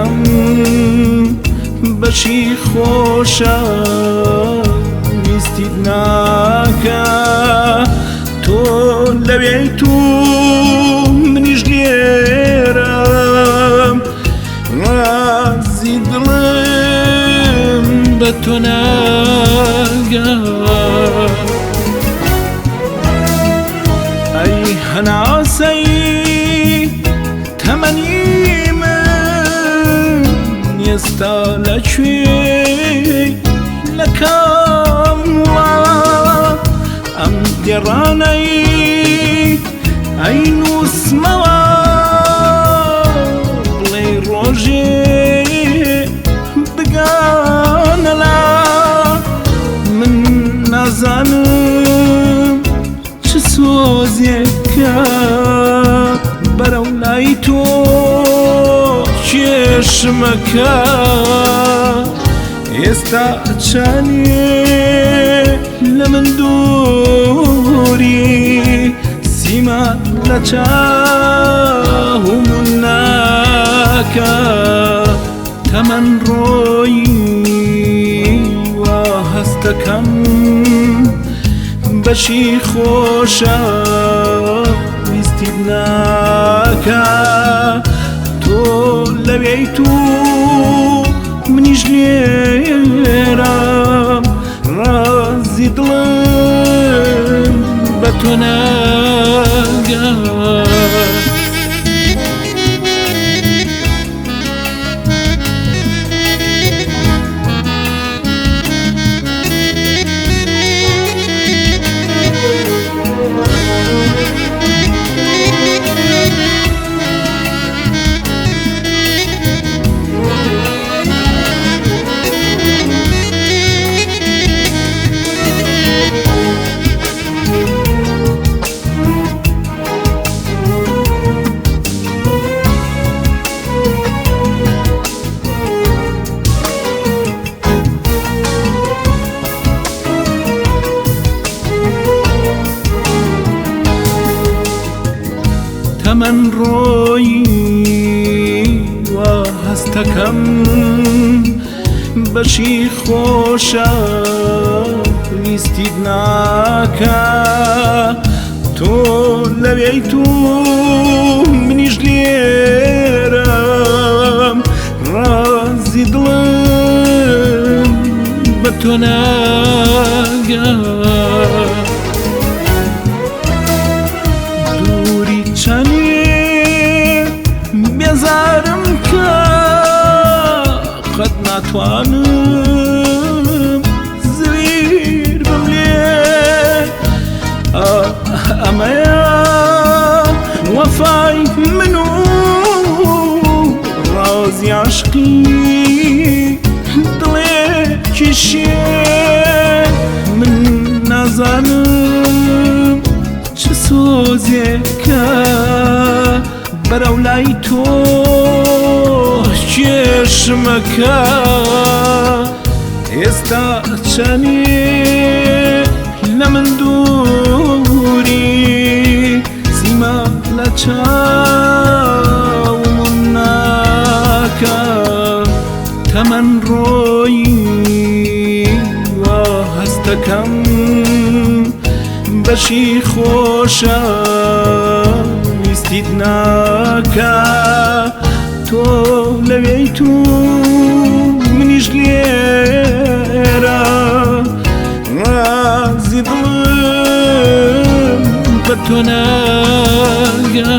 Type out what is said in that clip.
دەکەم بەشی خۆشە ویستیت ناکە تۆ لەوێیت و منیش لێرەم ڕازی دڵم بە تۆ ناگە ئەی هەناسەی تەمەنی من ئێستا لەکوێ لە کام ئەم گێڕانەی ئەی نووسمەوە بڵێ ڕۆژێ بگانە لا من نازانم چ سۆزێکە بەرەو لای تۆ چێشمەکە ئێستا چانێ لە من دووری سیما لە چاوم ناکە تەمەن ڕۆیی وا هەستەکەم بەشی خۆشە ویستیت ناکە تۆ لەوێیت و منیش لێرەم ڕازی دڵم بە تۆ ناگە تەمەن ڕۆیی وا هەستەکەم بەشی خۆشە ویستیت ناکە تۆ لەوێیت و منیش لێرەم ڕازی دڵم بە تۆ ناگە دووری چەنێ بێزارم کە قەت ناتوانم زویر بم لێ ئەمەیە وەفای من و ڕازی عاشقی دڵێکی شێ من نازانم چ سۆزێکە بەرەو لای تۆ چێشمەکە ئێستا چەنێ لە من دووری سیما لە چاوم ناکە تەمەن ڕۆیی وا هەستەکەم بەشی خۆشە ویستیت ناکە تۆ لەوێیت و منیش لێرە ڕازی دڵم بە تۆ ناگە